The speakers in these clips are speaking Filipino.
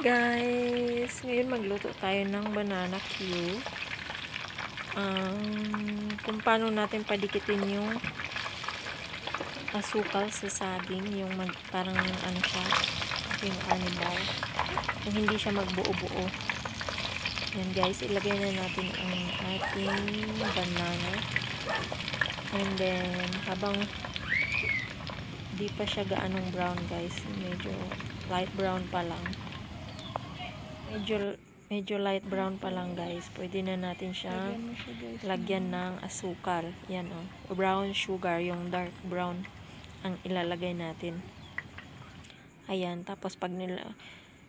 Guys, ngayon magluto tayo ng banana Q. Kung paano natin padikitin yung asukal sa saging, yung parang ano siya, yung anibal, yung hindi siya magbuo-buo. Yan guys, ilagay na natin ang ating banana. And then, habang di pa siya gaanong brown guys, medyo light brown pa lang. Medyo light brown pa lang guys, pwede na natin siya lagyan ng asukal. Yan brown sugar, yung dark brown ang ilalagay natin. Ayan, tapos pag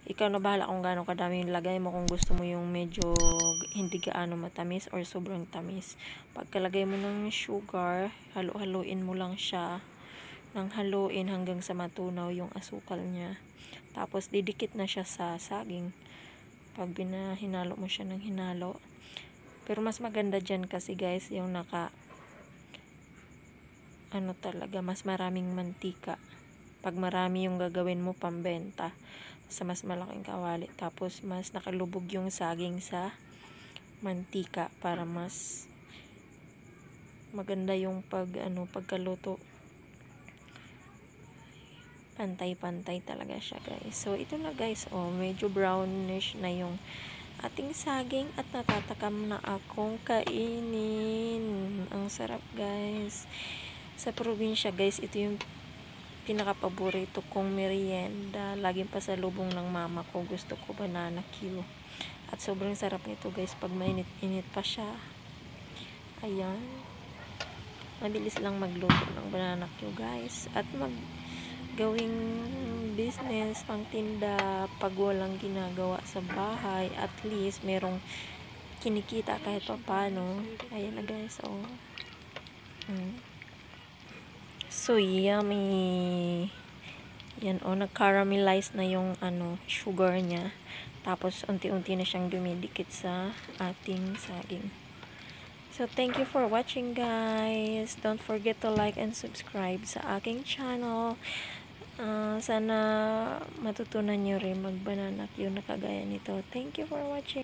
ikaw na bahala kung gaano kadami yung lagay mo, kung gusto mo yung medyo hindi gaano matamis or sobrang tamis. Pagkalagay mo ng sugar, halo-haluin mo lang siya nang haluin hanggang sa matunaw yung asukal niya. Tapos didikit na siya sa saging pag hinalo mo siya ng hinalo. Pero mas maganda dyan kasi guys yung talaga mas maraming mantika. Pag marami yung gagawin mo pambenta sa mas malaking kawali, tapos mas nakalubog yung saging sa mantika para mas maganda yung pagkaluto. Pantay-pantay talaga siya guys. So ito na guys, medyo brownish na yung ating saging at natatakam na akong kainin. Ang sarap guys. Sa probinsya guys, ito yung pinaka-paborito kong merienda. Laging pasalubong ng mama ko. Gusto ko banana Q. At sobrang sarap nito guys pag mainit-init pa siya. Ayan. Mabilis lang magluto ng banana Q guys. At gawing business, pang tinda, pag walang ginagawa sa bahay, at least merong kinikita kahit pa paano. Ayan na guys, so yummy. Yan nag-caramelize na yung sugar niya. Tapos unti-unti na siyang dumidikit sa ating saging. So thank you for watching guys. Don't forget to like and subscribe sa aking channel. Sana matutunan nyo rin mag-banana Q na kagaya nito. Thank you for watching.